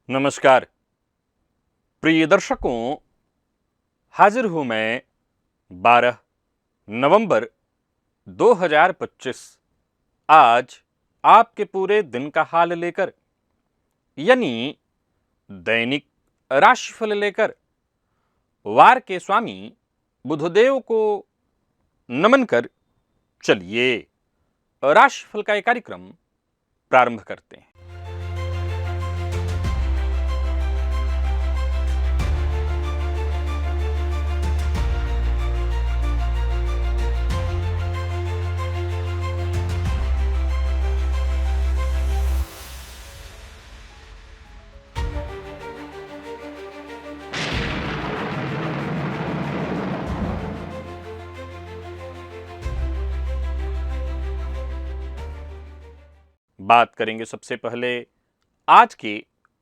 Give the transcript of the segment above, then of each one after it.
नमस्कार प्रिय दर्शकों, हाजिर हूं मैं 12 नवंबर 2025 आज आपके पूरे दिन का हाल लेकर, यानी दैनिक राशिफल लेकर वार के स्वामी बुधदेव को नमन कर चलिए राशिफल का एक कार्यक्रम प्रारंभ करते हैं। बात करेंगे सबसे पहले आज के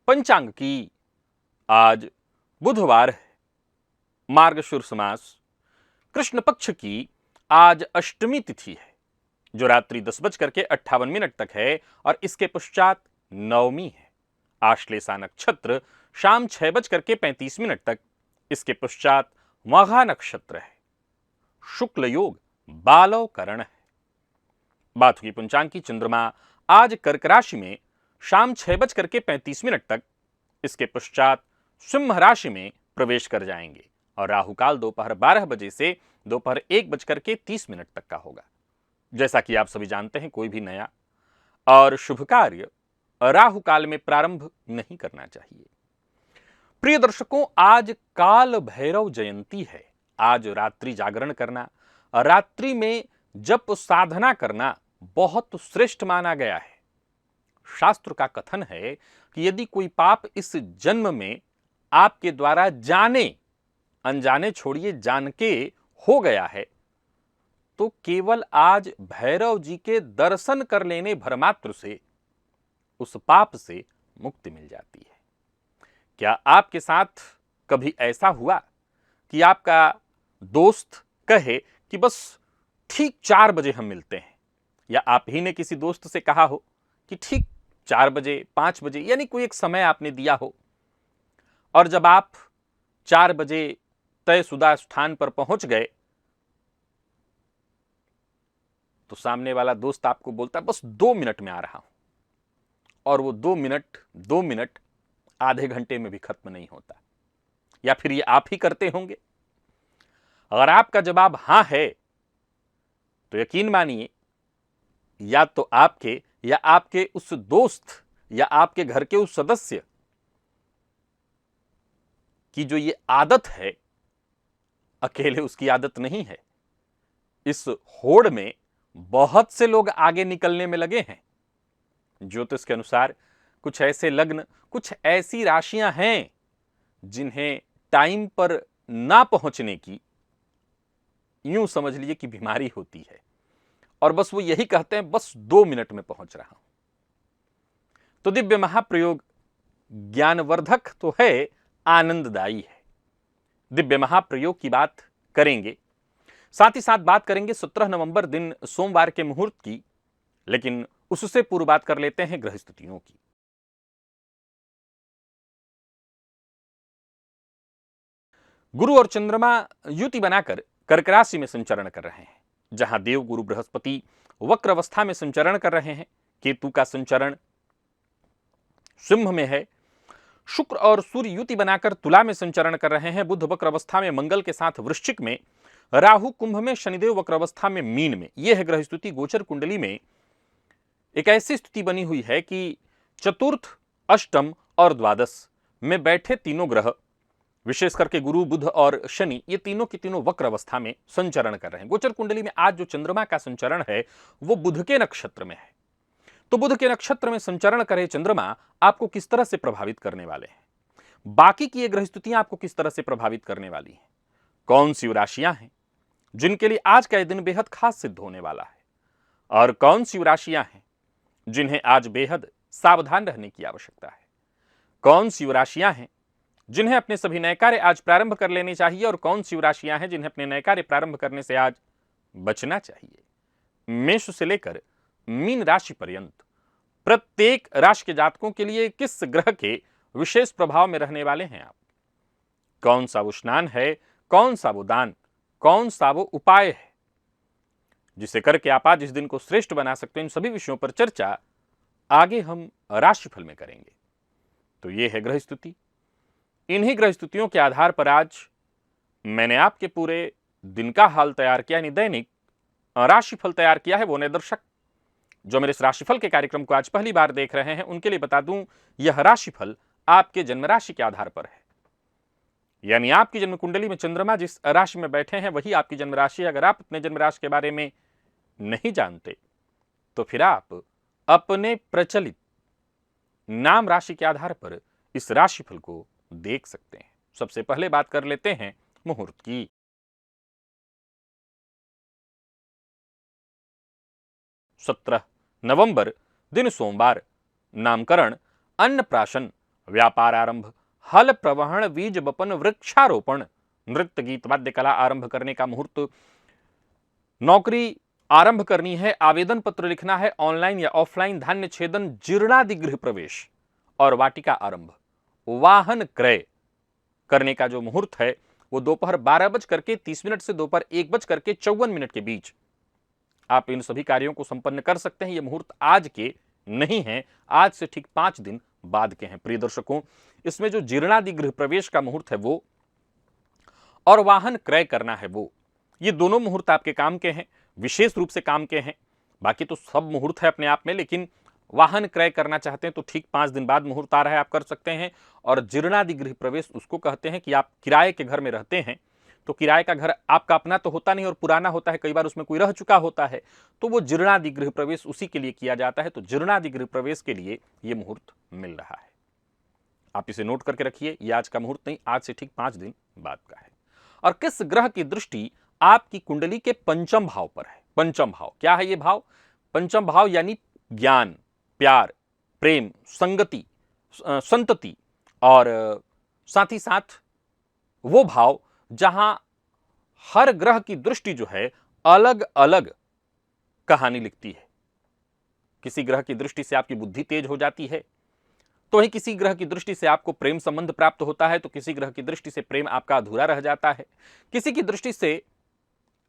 पंचांग की। आज बुधवार है, मार्गशीर्ष मास कृष्ण पक्ष की आज अष्टमी तिथि है, जो रात्रि 10:58 तक है और इसके पश्चात नवमी है। आश्लेषा नक्षत्र शाम 6:35 तक, इसके पश्चात मघा नक्षत्र है। शुक्ल योग बालव करण है। बात हुई पंचांग की। चंद्रमा आज कर्क राशि में शाम 6:35 तक, इसके पश्चात सिंह राशि में प्रवेश कर जाएंगे और राहुकाल दोपहर 12 बजे से दोपहर 1:30 तक का होगा। जैसा कि आप सभी जानते हैं, कोई भी नया और शुभ कार्य राहुकाल में प्रारंभ नहीं करना चाहिए। प्रिय दर्शकों, आज काल भैरव जयंती है। आज रात्रि जागरण करना, रात्रि में जप साधना करना बहुत श्रेष्ठ माना गया है। शास्त्र का कथन है कि यदि कोई पाप इस जन्म में आपके द्वारा जाने अनजाने छोड़िए जान के हो गया है, तो केवल आज भैरव जी के दर्शन कर लेने भरमात्र से उस पाप से मुक्ति मिल जाती है। क्या आपके साथ कभी ऐसा हुआ कि आपका दोस्त कहे कि बस ठीक 4 बजे हम मिलते हैं, या आप ही ने किसी दोस्त से कहा हो कि ठीक 4 बजे 5 बजे, यानी कोई एक समय आपने दिया हो, और जब आप 4 बजे तयशुदा स्थान पर पहुंच गए तो सामने वाला दोस्त आपको बोलता है बस 2 मिनट में आ रहा हूं, और वो 2 मिनट आधे घंटे में भी खत्म नहीं होता। या फिर ये आप ही करते होंगे? अगर आपका जवाब हां है तो यकीन मानिए, या तो आपके या आपके उस दोस्त या आपके घर के उस सदस्य की जो ये आदत है, अकेले उसकी आदत नहीं है। इस होड़ में बहुत से लोग आगे निकलने में लगे हैं। ज्योतिष के अनुसार कुछ ऐसे लग्न, कुछ ऐसी राशियां हैं जिन्हें टाइम पर ना पहुंचने की यूं समझ लीजिए कि बीमारी होती है, और बस वो यही कहते हैं बस 2 मिनट में पहुंच रहा हूं। तो दिव्य महाप्रयोग ज्ञानवर्धक तो है, आनंददायी है। दिव्य महाप्रयोग की बात करेंगे, साथ ही साथ बात करेंगे 17 नवंबर दिन सोमवार के मुहूर्त की, लेकिन उससे पूर्व बात कर लेते हैं ग्रह स्थितियों की। गुरु और चंद्रमा युति बनाकर कर्क राशि में संचरण कर रहे हैं, जहां देव गुरु बृहस्पति वक्र अवस्था में संचरण कर रहे हैं। केतु का संचरण सिंह में है। शुक्र और सूर्य युति बनाकर तुला में संचरण कर रहे हैं। बुध वक्र अवस्था में मंगल के साथ वृश्चिक में, राहु कुंभ में, शनिदेव वक्र अवस्था में मीन में। यह है ग्रह स्थिति। गोचर कुंडली में एक ऐसी स्थिति बनी हुई है कि चतुर्थ, अष्टम और द्वादश में बैठे तीनों ग्रह, विशेष करके गुरु, बुध और शनि, ये तीनों की तीनों वक्र अवस्था में संचरण कर रहे हैं। गोचर कुंडली में आज जो चंद्रमा का संचरण है वो बुध के नक्षत्र में है। तो बुध के नक्षत्र में संचरण करे चंद्रमा आपको किस तरह से प्रभावित करने वाले हैं, बाकी की ये ग्रह स्थितियां आपको किस तरह से प्रभावित करने वाली हैं, कौन सी राशियां हैं जिनके लिए आज का यह दिन बेहद खास सिद्ध होने वाला है, और कौन सी राशियां हैं जिन्हें आज बेहद सावधान रहने की आवश्यकता है, कौन सी राशियां हैं जिन्हें अपने सभी नए कार्य आज प्रारंभ कर लेने चाहिए, और कौन सी राशियां हैं जिन्हें अपने नए कार्य प्रारंभ करने से आज बचना चाहिए। मेष से लेकर मीन राशि पर्यंत प्रत्येक राशि के जातकों के लिए किस ग्रह के विशेष प्रभाव में रहने वाले हैं आप। कौन सा वो स्नान है, कौन सा वो दान, कौन सा वो उपाय है जिसे करके आप आज इस दिन को श्रेष्ठ बना सकते हैं, इन सभी विषयों पर चर्चा आगे हम राशिफल में करेंगे। तो ये है ग्रह स्तुति। इन्हीं ग्रह स्तुतियों के आधार पर आज मैंने आपके पूरे दिन का हाल तैयार किया, यानी दैनिक राशिफल तैयार किया है। वो नए दर्शक जो मेरे इस राशिफल के कार्यक्रम को आज पहली बार देख रहे हैं, उनके लिए बता दूं, यह राशिफल आपके जन्म राशि के आधार पर है। यानी आपकी जन्म कुंडली में चंद्रमा जिस राशि में बैठे हैं वही आपकी जन्म राशि है। अगर आप अपने जन्म राशि के बारे में नहीं जानते तो फिर आप अपने प्रचलित नाम राशि के आधार पर इस राशिफल को देख सकते हैं। सबसे पहले बात कर लेते हैं मुहूर्त की। 17 नवंबर दिन सोमवार। नामकरण, अन्नप्राशन, व्यापार आरंभ, हल प्रवहन, बीज बपन, वृक्षारोपण, नृत्य गीत वाद्य कला आरंभ करने का मुहूर्त। नौकरी आरंभ करनी है, आवेदन पत्र लिखना है, ऑनलाइन या ऑफलाइन, धान्य छेदन, जीर्णादि गृह प्रवेश और वाटिका आरंभ। वाहन क्रय करने का जो मुहूर्त है वो दोपहर 12:30 से दोपहर 1:54 के बीच आप इन सभी कार्यों को संपन्न कर सकते हैं। ये मुहूर्त आज के नहीं है, आज से ठीक 5 दिन बाद के हैं। प्रिय दर्शकों, इसमें जो जीर्णादि गृह प्रवेश का मुहूर्त है वो और वाहन क्रय करना है वो, ये दोनों मुहूर्त आपके काम के हैं, विशेष रूप से काम के हैं। बाकी तो सब मुहूर्त है अपने आप में, लेकिन वाहन क्रय करना चाहते हैं तो ठीक 5 दिन बाद मुहूर्त आ रहा है, आप कर सकते हैं। और जीर्णादि गृह प्रवेश उसको कहते हैं कि आप किराए के घर में रहते हैं, तो किराए का घर आपका अपना तो होता नहीं और पुराना होता है, कई बार उसमें कोई रह चुका होता है, तो वो जीर्णादि गृह प्रवेश उसी के लिए किया जाता है। तो जीर्णादि गृह प्रवेश के लिए ये मुहूर्त मिल रहा है। आप इसे नोट करके रखिए, ये आज का मुहूर्त नहीं, आज से ठीक 5 दिन बाद का है। और किस ग्रह की दृष्टि आपकी कुंडली के पंचम भाव पर है? पंचम भाव क्या है? ये भाव, पंचम भाव यानी ज्ञान, प्यार, प्रेम, संगति, संतति और साथ ही साथ वो भाव जहां हर ग्रह की दृष्टि जो है अलग अलग कहानी लिखती है। किसी ग्रह की दृष्टि से आपकी बुद्धि तेज हो जाती है, तो ही किसी ग्रह की दृष्टि से आपको प्रेम संबंध प्राप्त होता है, तो किसी ग्रह की दृष्टि से प्रेम आपका अधूरा रह जाता है। किसी की दृष्टि से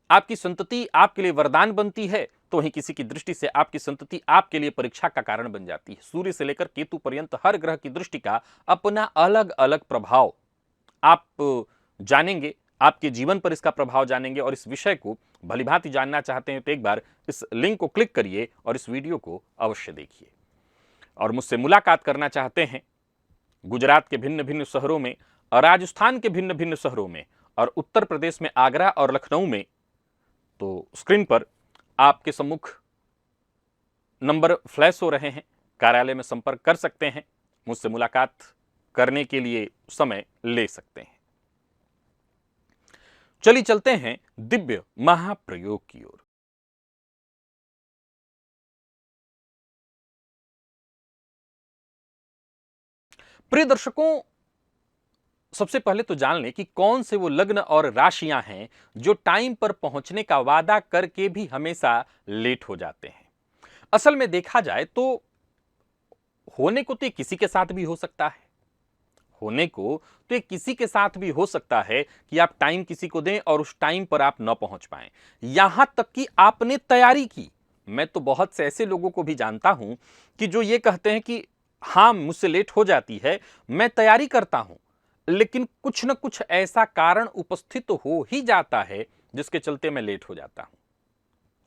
आपकी संतति आपके लिए वरदान बनती है, तो वहीं किसी की दृष्टि से आपकी संतति आपके लिए परीक्षा का कारण बन जाती है। सूर्य से लेकर केतु पर्यंत हर ग्रह की दृष्टि का अपना अलग अलग प्रभाव आप जानेंगे, आपके जीवन पर इसका प्रभाव जानेंगे। और इस विषय को भलीभांति जानना चाहते हैं तो एक बार इस लिंक को क्लिक करिए और इस वीडियो को अवश्य देखिए। और मुझसे मुलाकात करना चाहते हैं गुजरात के भिन्न भिन्न शहरों में, और राजस्थान के भिन्न भिन्न शहरों में, और उत्तर प्रदेश में आगरा और लखनऊ में, तो स्क्रीन पर आपके सम्मुख नंबर फ्लैश हो रहे हैं, कार्यालय में संपर्क कर सकते हैं, मुझसे मुलाकात करने के लिए समय ले सकते हैं। चलिए चलते हैं दिव्य महाप्रयोग की ओर। प्रिय दर्शकों, सबसे पहले तो जान लें कि कौन से वो लग्न और राशियां हैं जो टाइम पर पहुंचने का वादा करके भी हमेशा लेट हो जाते हैं। असल में देखा जाए तो होने को तो किसी के साथ भी हो सकता है, होने को तो किसी के साथ भी हो सकता है कि आप टाइम किसी को दें और उस टाइम पर आप न पहुंच पाएं, यहां तक कि आपने तैयारी की। मैं तो बहुत से ऐसे लोगों को भी जानता हूं कि जो ये कहते हैं कि हां मुझसे लेट हो जाती है, मैं तैयारी करता हूं, लेकिन कुछ न कुछ ऐसा कारण उपस्थित हो ही जाता है जिसके चलते मैं लेट हो जाता हूं,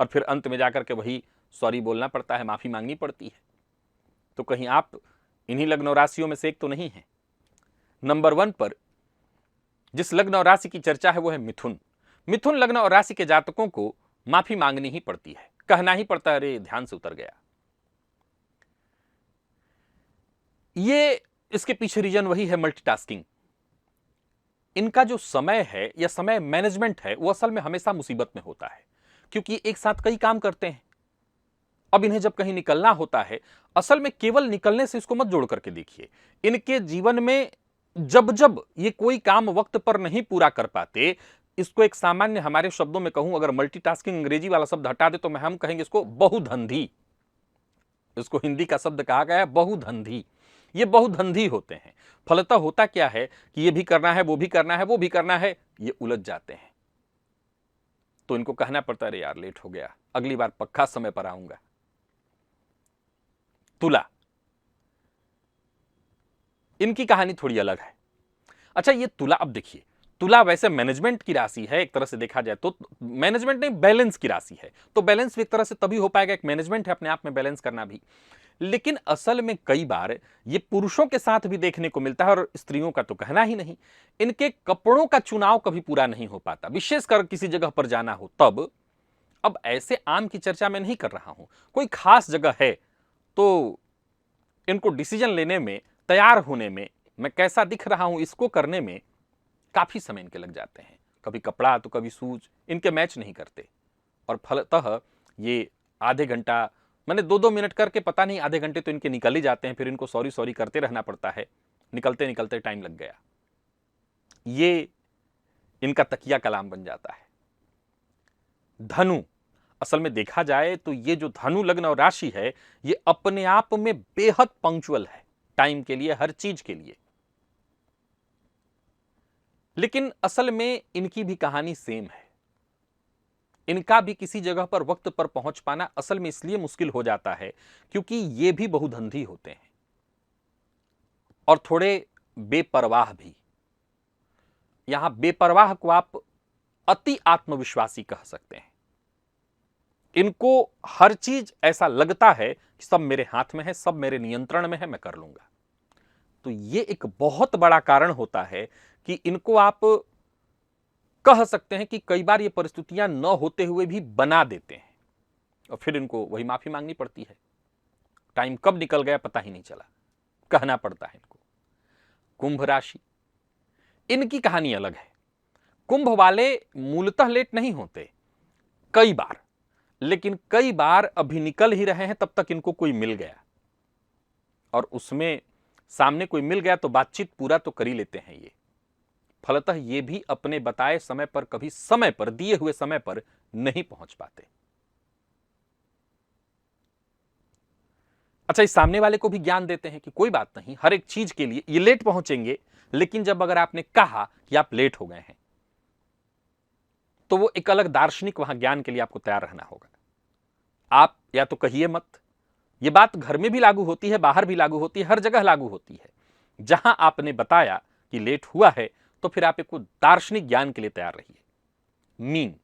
और फिर अंत में जाकर के वही सॉरी बोलना पड़ता है, माफी मांगनी पड़ती है। तो कहीं आप इन्हीं लग्न और राशियों में से एक तो नहीं है? नंबर 1 पर जिस लग्न और राशि की चर्चा है वो है मिथुन। मिथुन लग्न और राशि के जातकों को माफी मांगनी ही पड़ती है, कहना ही पड़ता है, अरे ध्यान से उतर गया। ये इसके पीछे रीजन वही है, मल्टीटास्किंग। इनका जो समय है या समय मैनेजमेंट है वो असल में हमेशा मुसीबत में होता है, क्योंकि एक साथ कई काम करते हैं। अब इन्हें जब कहीं निकलना होता है, असल में केवल निकलने से इसको मत जोड़ करके देखिए, इनके जीवन में जब जब ये कोई काम वक्त पर नहीं पूरा कर पाते, इसको एक सामान्य हमारे शब्दों में कहूं, अगर मल्टीटास्किंग अंग्रेजी वाला शब्द हटा दे तो हम कहेंगे इसको बहुधंधी। इसको हिंदी का शब्द कहा गया है बहुधंधी। ये बहुधंधी होते हैं। फलतः होता क्या है कि ये भी करना है, वो भी करना है, वो भी करना है, ये उलझ जाते हैं। तो इनको कहना पड़ता है, अरे यार लेट हो गया, अगली बार पक्का समय पर आऊंगा। तुला, इनकी कहानी थोड़ी अलग है। अच्छा, ये तुला, अब देखिए, तुला वैसे मैनेजमेंट की राशि है, एक तरह से देखा जाए तो मैनेजमेंट नहीं, बैलेंस की राशि है। तो बैलेंस भी एक तरह से तभी हो पाएगा, एक मैनेजमेंट है अपने आप में बैलेंस करना भी। लेकिन असल में कई बार ये पुरुषों के साथ भी देखने को मिलता है, और स्त्रियों का तो कहना ही नहीं। इनके कपड़ों का चुनाव कभी पूरा नहीं हो पाता, विशेषकर किसी जगह पर जाना हो तब। अब ऐसे आम की चर्चा मैं नहीं कर रहा हूं, कोई खास जगह है तो इनको डिसीजन लेने में, तैयार होने में, मैं कैसा दिख रहा हूं इसको करने में काफी समय इनके लग जाते हैं। कभी कपड़ा तो कभी शूज, इनके मैच नहीं करते, और फलतः ये आधे घंटा, मैंने 2-2 मिनट करके पता नहीं आधे घंटे तो इनके निकल ही जाते हैं। फिर इनको सॉरी सॉरी करते रहना पड़ता है, निकलते निकलते टाइम लग गया। ये इनका तकिया कलाम बन जाता है। धनु, असल में देखा जाए तो ये जो धनु लग्न और राशि है, ये अपने आप में बेहद पंक्चुअल है, टाइम के लिए, हर चीज के लिए। लेकिन असल में इनकी भी कहानी सेम है। इनका भी किसी जगह पर वक्त पर पहुंच पाना असल में इसलिए मुश्किल हो जाता है क्योंकि ये भी बहुधंधी होते हैं और थोड़े बेपरवाह भी। यहां बेपरवाह को आप अति आत्मविश्वासी कह सकते हैं। इनको हर चीज ऐसा लगता है कि सब मेरे हाथ में है, सब मेरे नियंत्रण में है, मैं कर लूंगा। तो ये एक बहुत बड़ा कारण होता है कि इनको आप कह सकते हैं कि कई बार ये परिस्थितियां न होते हुए भी बना देते हैं, और फिर इनको वही माफी मांगनी पड़ती है। टाइम कब निकल गया पता ही नहीं चला, कहना पड़ता है इनको। कुंभ राशि, इनकी कहानी अलग है। कुंभ वाले मूलतः लेट नहीं होते कई बार, लेकिन कई बार अभी निकल ही रहे हैं तब तक इनको कोई मिल गया, और उसमें सामने कोई मिल गया तो बातचीत पूरा तो कर ही लेते हैं ये। फलतः ये भी अपने बताए समय पर, कभी समय पर, दिए हुए समय पर नहीं पहुंच पाते। अच्छा, इस सामने वाले को भी ज्ञान देते हैं कि कोई बात नहीं, हर एक चीज के लिए ये लेट पहुंचेंगे, लेकिन जब अगर आपने कहा कि आप लेट हो गए हैं तो वो एक अलग दार्शनिक वहां ज्ञान के लिए आपको तैयार रहना होगा। आप या तो कहिए मत। ये बात घर में भी लागू होती है, बाहर भी लागू होती है, हर जगह लागू होती है। जहां आपने बताया कि लेट हुआ है तो फिर आप एक दार्शनिक ज्ञान के लिए तैयार रहिए। मीन,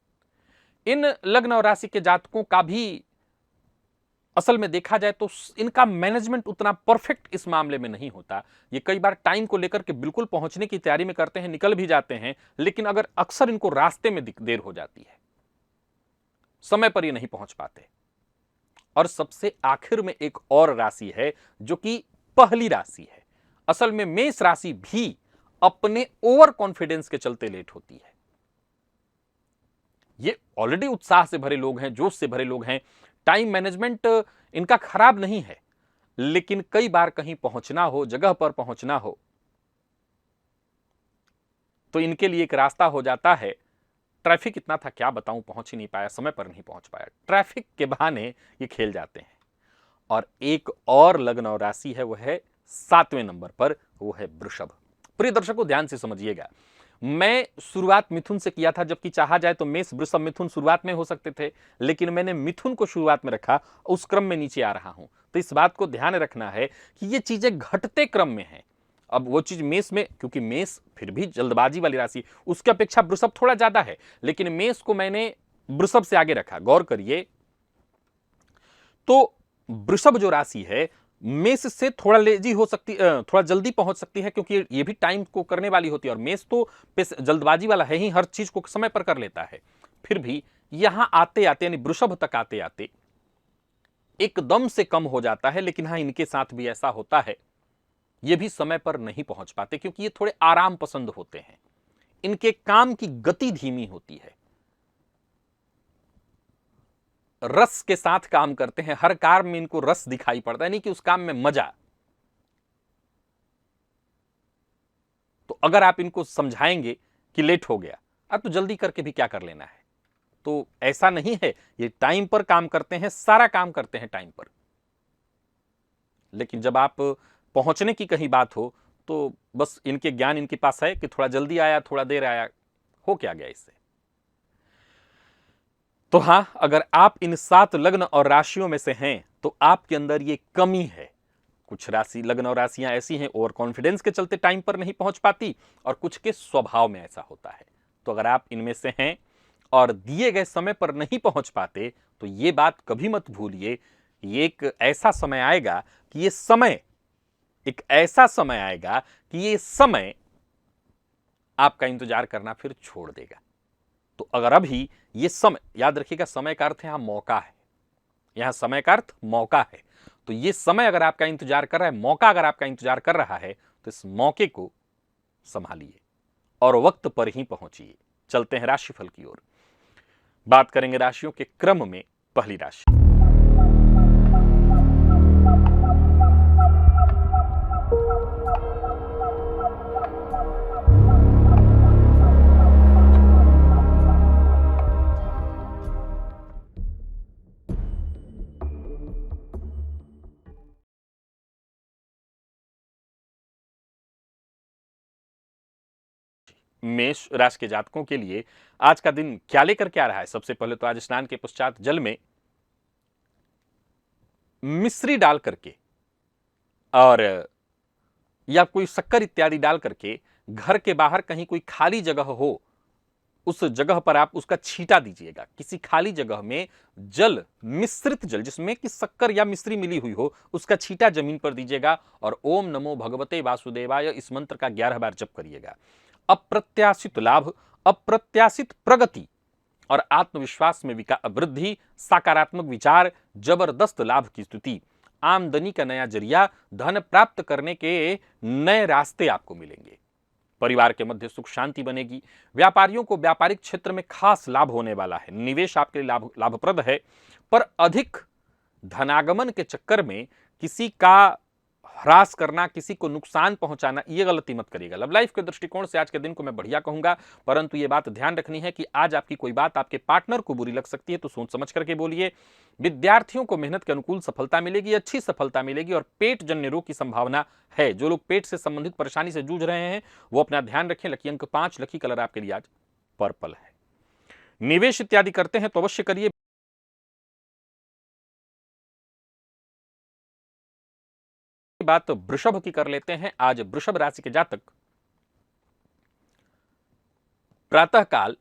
इन लग्न और राशि के जातकों का भी असल में देखा जाए तो इनका मैनेजमेंट उतना परफेक्ट इस मामले में नहीं होता। ये कई बार टाइम को लेकर के बिल्कुल पहुंचने की तैयारी में करते हैं, निकल भी जाते हैं, लेकिन अगर अक्सर इनको रास्ते में देर हो जाती है, समय पर ये नहीं पहुंच पाते। और सबसे आखिर में एक और राशि है जो कि पहली राशि है। असल में मेष राशि भी अपने ओवर कॉन्फिडेंस के चलते लेट होती है। ये ऑलरेडी उत्साह से भरे लोग हैं, जोश से भरे लोग हैं, टाइम मैनेजमेंट इनका खराब नहीं है, लेकिन कई बार कहीं पहुंचना हो, जगह पर पहुंचना हो, तो इनके लिए एक रास्ता हो जाता है। ट्रैफिक इतना था क्या बताऊं, पहुंच ही नहीं पाया, समय पर नहीं पहुंच पाया, ट्रैफिक के बहाने ये खेल जाते हैं। और एक और लग्न और राशि है, वह है 7वें नंबर पर, वो है वृषभ। प्रिय दर्शकों, ध्यान से समझिएगा, मैं शुरुआत मिथुन से किया था, जबकि चाहा जाए तो मेष, वृषभ, मिथुन शुरुआत में हो सकते थे, लेकिन मैंने मिथुन को शुरुआत में रखा, उस क्रम में नीचे आ रहा हूं। तो इस बात को ध्यान रखना है कि ये चीजें घटते क्रम में हैं। अब वो चीज मेष में, क्योंकि मेष फिर भी जल्दबाजी वाली राशि, उसकी अपेक्षा वृषभ थोड़ा ज्यादा है, लेकिन मेष को मैंने वृषभ से आगे रखा। गौर करिए, तो वृषभ जो राशि है मेष से थोड़ा लेजी हो सकती, थोड़ा जल्दी पहुंच सकती है, क्योंकि ये भी टाइम को करने वाली होती है, और मेष तो जल्दबाजी वाला है ही, हर चीज को समय पर कर लेता है। फिर भी यहां आते आते, यानी वृषभ तक आते आते एकदम से कम हो जाता है। लेकिन हां, इनके साथ भी ऐसा होता है, ये भी समय पर नहीं पहुंच पाते, क्योंकि ये थोड़े आराम पसंद होते हैं। इनके काम की गति धीमी होती है, रस के साथ काम करते हैं, हर काम में इनको रस दिखाई पड़ता है, नहीं कि उस काम में मजा। तो अगर आप इनको समझाएंगे कि लेट हो गया, अब तो जल्दी करके भी क्या कर लेना है, तो ऐसा नहीं है। ये टाइम पर काम करते हैं, सारा काम करते हैं टाइम पर। लेकिन जब आप पहुंचने की कहीं बात हो तो बस इनके ज्ञान इनके पास है कि थोड़ा जल्दी आया, थोड़ा देर आया, हो क्या गया इससे। तो हां, अगर आप इन 7 लग्न और राशियों में से हैं तो आपके अंदर ये कमी है। कुछ राशि, लग्न और राशियां ऐसी हैं ओवर कॉन्फिडेंस के चलते टाइम पर नहीं पहुंच पाती, और कुछ के स्वभाव में ऐसा होता है। तो अगर आप इनमें से हैं और दिए गए समय पर नहीं पहुंच पाते तो ये बात कभी मत भूलिए, ये एक ऐसा समय आएगा कि ये समय, एक ऐसा समय आएगा कि ये समय आपका इंतजार करना फिर छोड़ देगा। तो अगर अभी ये समय, याद रखिएगा समय का अर्थ यहां मौका है, यहां समय का अर्थ मौका है। तो ये समय अगर आपका इंतजार कर रहा है, मौका अगर आपका इंतजार कर रहा है, तो इस मौके को संभालिए और वक्त पर ही पहुंचिए। चलते हैं राशिफल की ओर, बात करेंगे राशियों के क्रम में। पहली राशि, मेष राशि के जातकों के लिए आज का दिन क्या लेकर के आ रहा है। सबसे पहले तो आज स्नान के पश्चात जल में मिश्री डाल करके और या कोई शक्कर इत्यादि डाल करके घर के बाहर कहीं कोई खाली जगह हो, उस जगह पर आप उसका छींटा दीजिएगा। किसी खाली जगह में जल, मिश्रित जल जिसमें कि शक्कर या मिश्री मिली हुई हो, उसका छींटा जमीन पर दीजिएगा और ओम नमो भगवते वासुदेवाय इस मंत्र का 11 बार जप करिएगा। अप्रत्याशित लाभ, अप्रत्याशित प्रगति और आत्मविश्वास में वृद्धि, सकारात्मक विचार, जबरदस्त लाभ की स्थिति, आमदनी का नया जरिया, धन प्राप्त करने के नए रास्ते आपको मिलेंगे। परिवार के मध्य सुख शांति बनेगी। व्यापारियों को व्यापारिक क्षेत्र में खास लाभ होने वाला है। निवेश आपके लिए लाभप्रद है, पर अधिक धनागमन के चक्कर में किसी का ह्रास करना, किसी को नुकसान पहुंचाना, यह गलती मत करिएगा। लव लाइफ के दृष्टिकोण से आज के दिन को मैं बढ़िया कहूंगा, परंतु यह बात ध्यान रखनी है कि आज आपकी कोई बात आपके पार्टनर को बुरी लग सकती है, तो सोच समझ करके बोलिए। विद्यार्थियों को मेहनत के अनुकूल सफलता मिलेगी, अच्छी सफलता मिलेगी और पेट जन्य रोग की संभावना है। जो लोग पेट से संबंधित परेशानी से जूझ रहे हैं वो अपना ध्यान रखें। लकी अंक 5, लकी कलर आपके लिए आज पर्पल है। निवेश इत्यादि करते हैं तो अवश्य करिए। बात वृषभ की कर लेते हैं। आज वृषभ राशि के जातक प्रातःकाल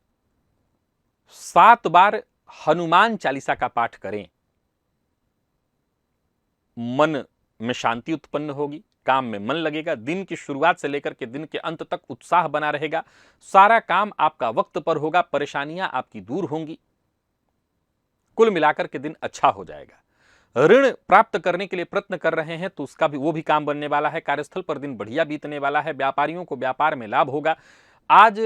7 बार हनुमान चालीसा का पाठ करें। मन में शांति उत्पन्न होगी, काम में मन लगेगा, दिन की शुरुआत से लेकर के दिन के अंत तक उत्साह बना रहेगा, सारा काम आपका वक्त पर होगा, परेशानियां आपकी दूर होंगी, कुल मिलाकर के दिन अच्छा हो जाएगा। ऋण प्राप्त करने के लिए प्रयत्न कर रहे हैं तो उसका भी, वो भी काम बनने वाला है। कार्यस्थल पर दिन बढ़िया बीतने वाला है। व्यापारियों को व्यापार में लाभ होगा। आज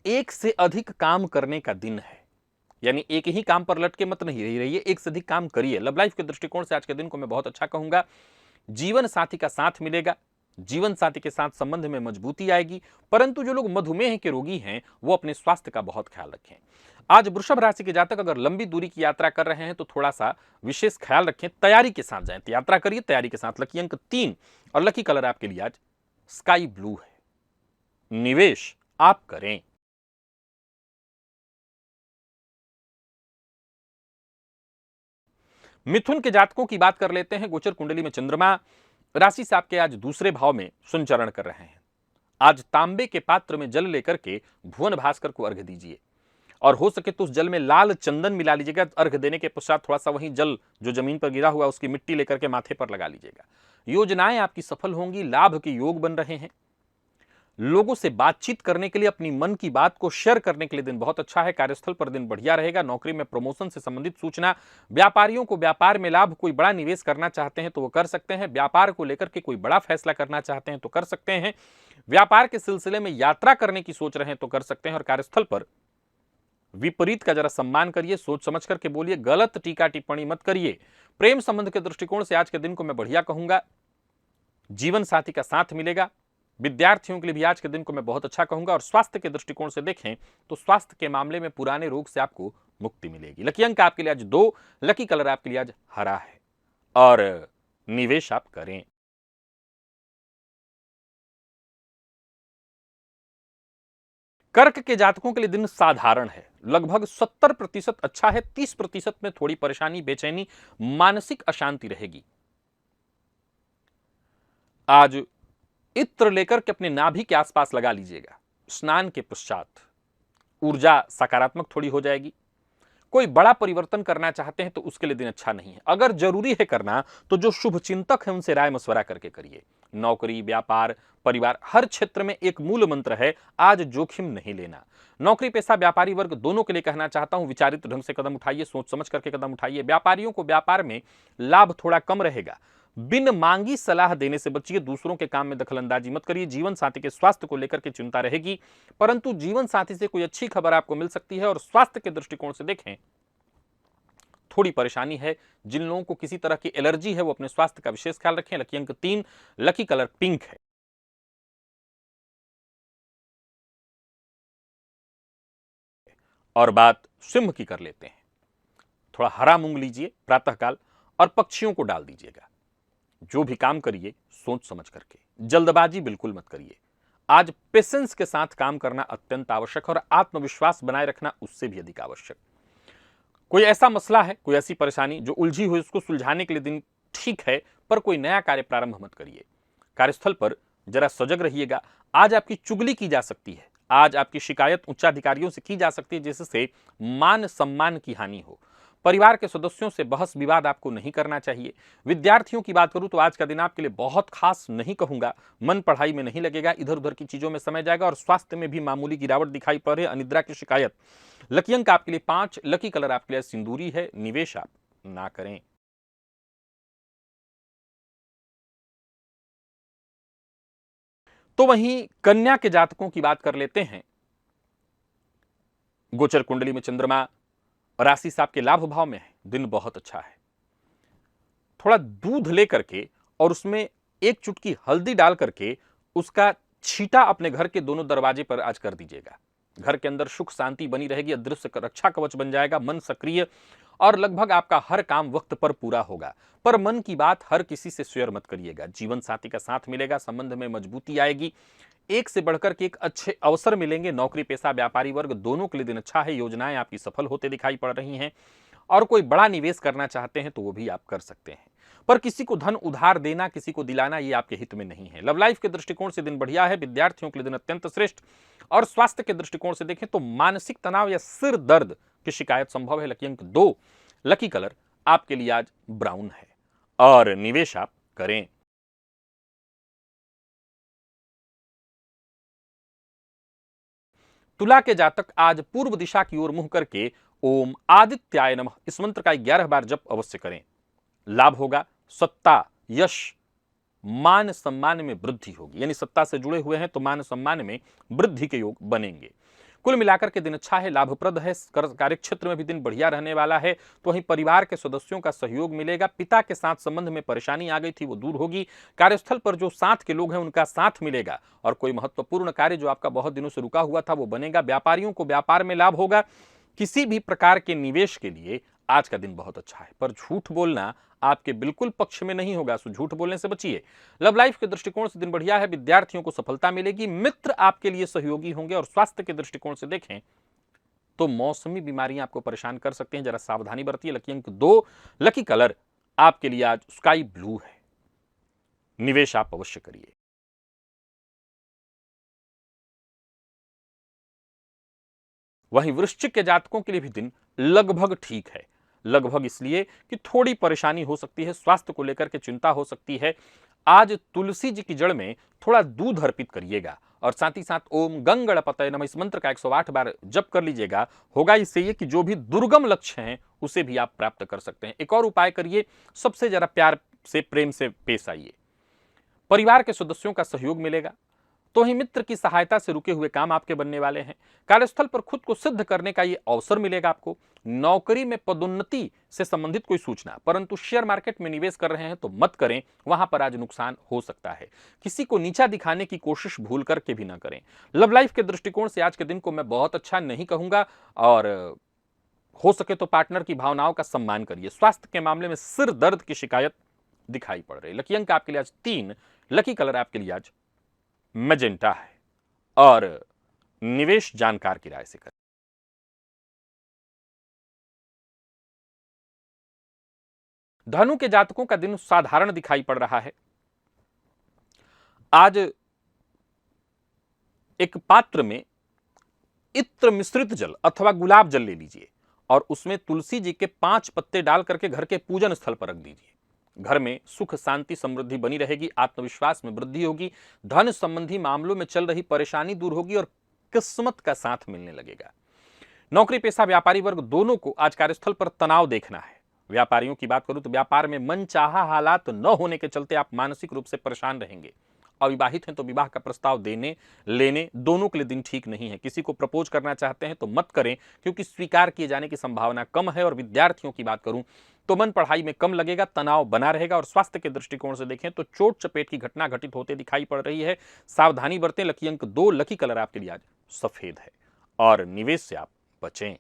एक से अधिक काम करने का दिन है, यानी एक ही काम पर लटके मत नहीं रहिए, एक से अधिक काम करिए। लव लाइफ के दृष्टिकोण से आज के दिन को मैं बहुत अच्छा कहूंगा। जीवन साथी का साथ मिलेगा, जीवन साथी के साथ संबंध में मजबूती आएगी, परंतु जो लोग मधुमेह के रोगी हैं वो अपने स्वास्थ्य का बहुत ख्याल रखें। आज वृषभ राशि के जातक अगर लंबी दूरी की यात्रा कर रहे हैं तो थोड़ा सा विशेष ख्याल रखें, तैयारी के साथ जाएं। तो यात्रा करिए तैयारी के साथ। लकी अंक 3 और लकी कलर आपके लिए आज स्काई ब्लू है। निवेश आप करें। मिथुन के जातकों की बात कर लेते हैं। गोचर कुंडली में चंद्रमा राशि से आपके आज दूसरे भाव में संचरण कर रहे हैं। आज तांबे के पात्र में जल लेकर के भुवन भास्कर को अर्घ्य दीजिए और हो सके तो उस जल में लाल चंदन मिला लीजिएगा। अर्घ्य देने के पश्चात थोड़ा सा वहीं जल जो जमीन पर गिरा हुआ उसकी मिट्टी लेकर के माथे पर लगा लीजिएगा। योजनाएं आपकी सफल होंगी, लाभ के योग बन रहे हैं। लोगों से बातचीत करने के लिए, अपनी मन की बात को शेयर करने के लिए दिन बहुत अच्छा है। कार्यस्थल पर दिन बढ़िया रहेगा। नौकरी में प्रमोशन से संबंधित सूचना, व्यापारियों को व्यापार में लाभ, कोई बड़ा निवेश करना चाहते हैं तो वो कर सकते हैं। व्यापार को लेकर के कोई बड़ा फैसला करना चाहते हैं तो कर सकते हैं। व्यापार के सिलसिले में यात्रा करने की सोच रहे हैं तो कर सकते हैं। और कार्यस्थल पर विपरीत का जरा सम्मान करिए, सोच समझ करके बोलिए, गलत टीका टिप्पणी मत करिए। प्रेम संबंध के दृष्टिकोण से आज के दिन को मैं बढ़िया कहूंगा। जीवन साथी का साथ मिलेगा। विद्यार्थियों के लिए भी आज के दिन को मैं बहुत अच्छा कहूंगा। और स्वास्थ्य के दृष्टिकोण से देखें तो स्वास्थ्य के मामले में पुराने रोग से आपको मुक्ति मिलेगी। लकी अंक आपके लिए आज 2, लकी कलर आपके लिए आज हरा है और निवेश आप करें। कर्क के जातकों के लिए दिन साधारण है, लगभग 70% अच्छा है, 30% में थोड़ी परेशानी, बेचैनी, मानसिक अशांति रहेगी। आज इत्र लेकर के अपने नाभि के आसपास लगा लीजिएगा। स्नान के पश्चात ऊर्जा सकारात्मक थोड़ी हो जाएगी। कोई बड़ा परिवर्तन करना चाहते हैं तो उसके लिए दिन अच्छा नहीं है। अगर जरूरी है करना तो जो शुभ चिंतक है उनसे राय मशवरा करके करिए। नौकरी, व्यापार, परिवार, हर क्षेत्र में एक मूल मंत्र है, आज जोखिम नहीं लेना। नौकरी पेशा व्यापारी वर्ग दोनों के लिए कहना चाहता हूं, विचारित ढंग से कदम उठाइए, सोच समझ करके कदम उठाइए। व्यापारियों को व्यापार में लाभ थोड़ा कम रहेगा। बिन मांगी सलाह देने से बचिए, दूसरों के काम में दखलंदाजी मत करिए। जीवन साथी के स्वास्थ्य को लेकर के चिंता रहेगी, परंतु जीवन साथी से कोई अच्छी खबर आपको मिल सकती है। और स्वास्थ्य के दृष्टिकोण से देखें, थोड़ी परेशानी है। जिन लोगों को किसी तरह की एलर्जी है वो अपने स्वास्थ्य का विशेष ख्याल रखें। लकी अंक 3, लकी कलर पिंक है। और बात सिंह की कर लेते हैं। थोड़ा हरा मूंग लीजिए प्रातःकाल और पक्षियों को डाल दीजिएगा। जो भी काम करिए सोच समझ करके, जल्दबाजी बिल्कुल मत करिए। आज पेशेंस के साथ काम करना अत्यंत आवश्यक और आत्मविश्वास बनाए रखना उससे भी अधिक आवश्यक। कोई ऐसा मसला है, कोई ऐसी परेशानी जो उलझी हुई, उसको सुलझाने के लिए दिन ठीक है, पर कोई नया कार्य प्रारंभ मत करिए। कार्यस्थल पर जरा सजग रहिएगा। आज आपकी चुगली की जा सकती है, आज आपकी शिकायत उच्चाधिकारियों से की जा सकती है, जिससे मान सम्मान की हानि हो। परिवार के सदस्यों से बहस विवाद आपको नहीं करना चाहिए। विद्यार्थियों की बात करूं तो आज का दिन आपके लिए बहुत खास नहीं कहूंगा। मन पढ़ाई में नहीं लगेगा, इधर उधर की चीजों में समय जाएगा और स्वास्थ्य में भी मामूली गिरावट दिखाई पड़ रही है, अनिद्रा की शिकायत। लकी अंक आपके लिए 5, लकी कलर आपके लिए सिंदूरी है। निवेश आप ना करें। तो वहीं कन्या के जातकों की बात कर लेते हैं। गोचर कुंडली में चंद्रमा राशि से आपके लाभ भाव में है, दिन बहुत अच्छा है। थोड़ा दूध लेकर के और उसमें एक चुटकी हल्दी डाल करके उसका छींटा अपने घर के दोनों दरवाजे पर आज कर दीजिएगा। घर के अंदर सुख शांति बनी रहेगी, अदृश्य रक्षा कवच बन जाएगा, मन सक्रिय और लगभग आपका हर काम वक्त पर पूरा होगा। पर मन की बात हर किसी से शेयर मत करिएगा। जीवन साथी का साथ मिलेगा, संबंध में मजबूती आएगी, एक से बढ़कर के एक अच्छे अवसर मिलेंगे। नौकरी पेशा व्यापारी वर्ग दोनों के लिए दिन अच्छा है। योजनाएं आपकी सफल होते दिखाई पड़ रही हैं और कोई बड़ा निवेश करना चाहते हैं तो वो भी आप कर सकते हैं। पर किसी को धन उधार देना, किसी को दिलाना, ये आपके हित में नहीं है। लव लाइफ के दृष्टिकोण से दिन बढ़िया है। विद्यार्थियों के लिए दिन अत्यंत श्रेष्ठ। और स्वास्थ्य के दृष्टिकोण से देखें तो मानसिक तनाव या सिर दर्द की शिकायत संभव है। लकी अंक 2, लकी कलर आपके लिए आज ब्राउन है और निवेश आप करें। तुला के जातक आज पूर्व दिशा की ओर मुंह करके ओम आदित्याय नमः इस मंत्र का 11 बार जप अवश्य करें। लाभ होगा, सत्ता, यश, मान सम्मान में वृद्धि होगी। यानी सत्ता से जुड़े हुए हैं तो मान सम्मान में वृद्धि के योग बनेंगे। कुल मिलाकर के दिन अच्छा है, लाभप्रद है। कार्य क्षेत्र में भी दिन बढ़िया रहने वाला है। तो वहीं परिवार के सदस्यों का सहयोग मिलेगा। पिता के साथ संबंध में परेशानी आ गई थी वो दूर होगी। कार्यस्थल पर जो साथ के लोग हैं उनका साथ मिलेगा और कोई महत्वपूर्ण कार्य जो आपका बहुत दिनों से रुका हुआ था वो बनेगा। व्यापारियों को व्यापार में लाभ होगा। किसी भी प्रकार के निवेश के लिए आज का दिन बहुत अच्छा है, पर झूठ बोलना आपके बिल्कुल पक्ष में नहीं होगा, सो झूठ बोलने से बचिए। लव लाइफ के दृष्टिकोण से दिन बढ़िया है। विद्यार्थियों को सफलता मिलेगी, मित्र आपके लिए सहयोगी होंगे। और स्वास्थ्य के दृष्टिकोण से देखें तो मौसमी बीमारियां आपको परेशान कर सकते हैं, जरा सावधानी बरतिए। लकी अंक 2, लकी कलर आपके लिए आज स्काई ब्लू है। निवेश आप अवश्य करिए। वहीं वृश्चिक के जातकों के लिए भी दिन लगभग ठीक है। लगभग इसलिए कि थोड़ी परेशानी हो सकती है, स्वास्थ्य को लेकर के चिंता हो सकती है। आज तुलसी जी की जड़ में थोड़ा दूध अर्पित करिएगा और साथ ही साथ ओम गंगणपतये नमः इस मंत्र का 108 बार जप कर लीजिएगा। होगा इससे ये कि जो भी दुर्गम लक्ष्य हैं उसे भी आप प्राप्त कर सकते हैं। एक और उपाय करिए, सबसे जरा प्यार से, प्रेम से पेश आइए। परिवार के सदस्यों का सहयोग मिलेगा तो ही मित्र की सहायता से रुके हुए काम आपके बनने वाले हैं। कार्यस्थल पर खुद को सिद्ध करने का ये अवसर मिलेगा आपको। नौकरी में पदोन्नति से संबंधित कोई सूचना, परंतु शेयर मार्केट में निवेश कर रहे हैं तो मत करें, वहां पर आज नुकसान हो सकता है। किसी को नीचा दिखाने की कोशिश भूल करके भी ना करें। लव लाइफ के दृष्टिकोण से आज के दिन को मैं बहुत अच्छा नहीं कहूंगा और हो सके तो पार्टनर की भावनाओं का सम्मान करिए। स्वास्थ्य के मामले में सिर दर्द की शिकायत दिखाई पड़ रही है। लकी अंक आपके लिए आज 3, लकी कलर आपके लिए आज मैजेंटा है और निवेश जानकार की राय से करें। धनु के जातकों का दिन साधारण दिखाई पड़ रहा है। आज एक पात्र में इत्र मिश्रित जल अथवा गुलाब जल ले लीजिए और उसमें तुलसी जी के 5 पत्ते डाल करके घर के पूजन स्थल पर रख दीजिए। घर में सुख शांति समृद्धि बनी रहेगी, आत्मविश्वास में वृद्धि होगी, धन संबंधी मामलों में चल रही परेशानी दूर होगी और किस्मत का साथ मिलने लगेगा। नौकरी पेशा व्यापारी वर्ग दोनों को आज कार्यस्थल पर तनाव देखना है। व्यापारियों की बात करूं तो व्यापार में मनचाहा हालात न होने के चलते आप मानसिक रूप से परेशान रहेंगे। अविवाहित हैं तो विवाह का प्रस्ताव देने लेने दोनों के लिए दिन ठीक नहीं है। किसी को प्रपोज करना चाहते हैं तो मत करें, क्योंकि स्वीकार किए जाने की संभावना कम है। और विद्यार्थियों की बात करूं तो मन पढ़ाई में कम लगेगा, तनाव बना रहेगा। और स्वास्थ्य के दृष्टिकोण से देखें तो चोट चपेट की घटना घटित होते दिखाई पड़ रही है। सावधानी बरतें। लकी अंक 2, लकी कलर आपके लिए आज सफेद है और निवेश से आप बचें।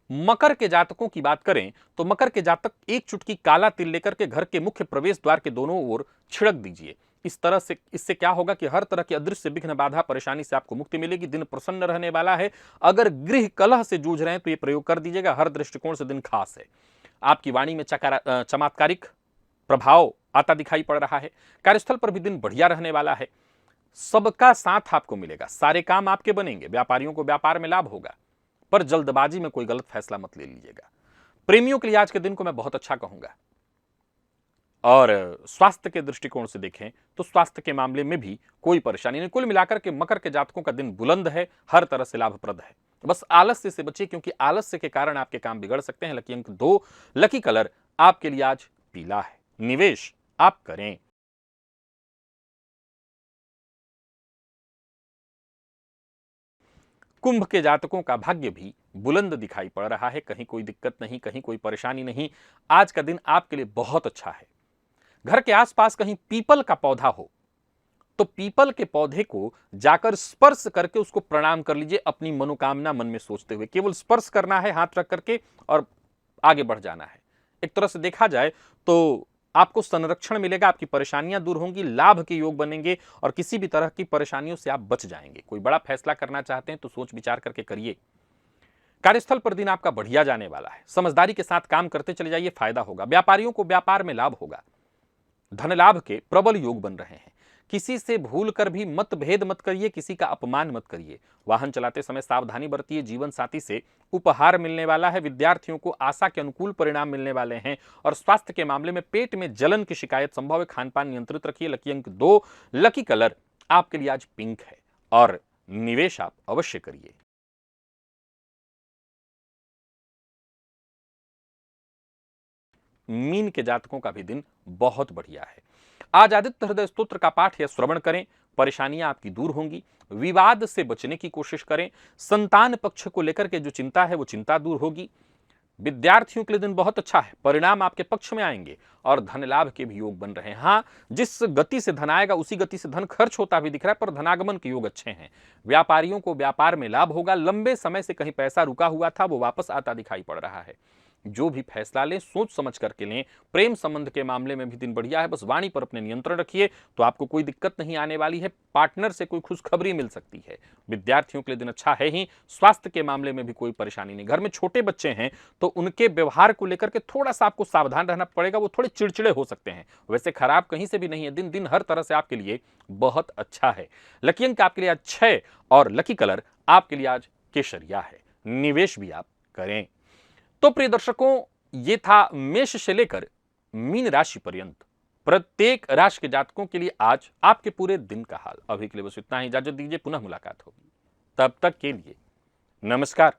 मकर के जातकों की बात करें तो मकर के जातक एक चुटकी काला तिल लेकर के घर के मुख्य प्रवेश द्वार के दोनों ओर छिड़क दीजिए। इस तरह से इससे क्या होगा कि हर तरह की अदृश्य विघ्न बाधा परेशानी से आपको मुक्ति मिलेगी। दिन प्रसन्न रहने वाला है। अगर गृह कलह से जूझ रहे हैं तो ये प्रयोग कर दीजिएगा। हर दृष्टिकोण से दिन खास है। आपकी वाणी में चमत्कारिक प्रभाव आता दिखाई पड़ रहा है। कार्यस्थल पर भी दिन बढ़िया रहने वाला है। सबका साथ आपको मिलेगा, सारे काम आपके बनेंगे। व्यापारियों को व्यापार में लाभ होगा, पर जल्दबाजी में कोई गलत फैसला मत ले लीजिएगा। प्रेमियों के लिए आज के दिन को मैं बहुत अच्छा कहूंगा। और स्वास्थ्य के दृष्टिकोण से देखें तो स्वास्थ्य के मामले में भी कोई परेशानी नहीं। कुल मिलाकर के मकर के जातकों का दिन बुलंद है, हर तरह से लाभप्रद है। बस आलस्य से बचिए, क्योंकि आलस्य के कारण आपके काम बिगड़ सकते हैं। लकी अंक 2, लकी कलर आपके लिए आज पीला है। निवेश आप करें। कुंभ के जातकों का भाग्य भी बुलंद दिखाई पड़ रहा है। कहीं कोई दिक्कत नहीं, कहीं कोई परेशानी नहीं। आज का दिन आपके लिए बहुत अच्छा है। घर के आसपास कहीं पीपल का पौधा हो तो पीपल के पौधे को जाकर स्पर्श करके उसको प्रणाम कर लीजिए, अपनी मनोकामना मन में सोचते हुए। केवल स्पर्श करना है हाथ रख करके और आगे बढ़ जाना है। एक तरह से देखा जाए तो आपको संरक्षण मिलेगा, आपकी परेशानियां दूर होंगी, लाभ के योग बनेंगे और किसी भी तरह की परेशानियों से आप बच जाएंगे। कोई बड़ा फैसला करना चाहते हैं तो सोच विचार करके करिए। कार्यस्थल पर दिन आपका बढ़िया जाने वाला है। समझदारी के साथ काम करते चले जाइए, फायदा होगा। व्यापारियों को व्यापार में लाभ होगा। धन लाभ के प्रबल योग बन रहे हैं। किसी से भूल कर भी मतभेद मत करिए, किसी का अपमान मत करिए। वाहन चलाते समय सावधानी बरतिए। जीवन साथी से उपहार मिलने वाला है। विद्यार्थियों को आशा के अनुकूल परिणाम मिलने वाले हैं। और स्वास्थ्य के मामले में पेट में जलन की शिकायत संभव है। खान पान नियंत्रित रखिए। लकी अंक 2, लकी कलर आपके लिए आज पिंक है और निवेश आप अवश्य करिए। मीन के जातकों का भी दिन बहुत बढ़िया है। आज आदित्य हृदय स्तोत्र का पाठ या श्रवण करें, परेशानियां आपकी दूर होंगी। विवाद से बचने की कोशिश करें। संतान पक्ष को लेकर के जो चिंता है वो चिंता दूर होगी। विद्यार्थियों के लिए दिन बहुत अच्छा है। परिणाम आपके पक्ष में आएंगे और धन लाभ के भी योग बन रहे हैं। हाँ, जिस गति से धन आएगा उसी गति से धन खर्च होता भी दिख रहा है, पर धनागमन के योग अच्छे हैं। व्यापारियों को व्यापार में लाभ होगा। लंबे समय से कहीं पैसा रुका हुआ था वो वापस आता दिखाई पड़ रहा है। जो भी फैसला लें सोच समझ करके लें। प्रेम संबंध के मामले में भी दिन बढ़िया है। बस वाणी पर अपने नियंत्रण रखिए तो आपको कोई दिक्कत नहीं आने वाली है। पार्टनर से कोई खुशखबरी मिल सकती है। विद्यार्थियों के लिए दिन अच्छा है ही। स्वास्थ्य के मामले में भी कोई परेशानी नहीं। घर में छोटे बच्चे हैं तो उनके व्यवहार को लेकर के थोड़ा सा आपको सावधान रहना पड़ेगा। वो थोड़े चिड़चिड़े हो सकते हैं। वैसे खराब कहीं से भी नहीं है। दिन हर तरह से आपके लिए बहुत अच्छा है। लकी अंक आपके लिए आज 6 और लकी कलर आपके लिए आज केसरिया है। निवेश भी आप करें। तो प्रिय दर्शकों, ये था मेष से लेकर मीन राशि पर्यंत प्रत्येक राशि के जातकों के लिए आज आपके पूरे दिन का हाल। अभी के लिए बस इतना ही। इजाजत दीजिए, पुनः मुलाकात होगी। तब तक के लिए नमस्कार।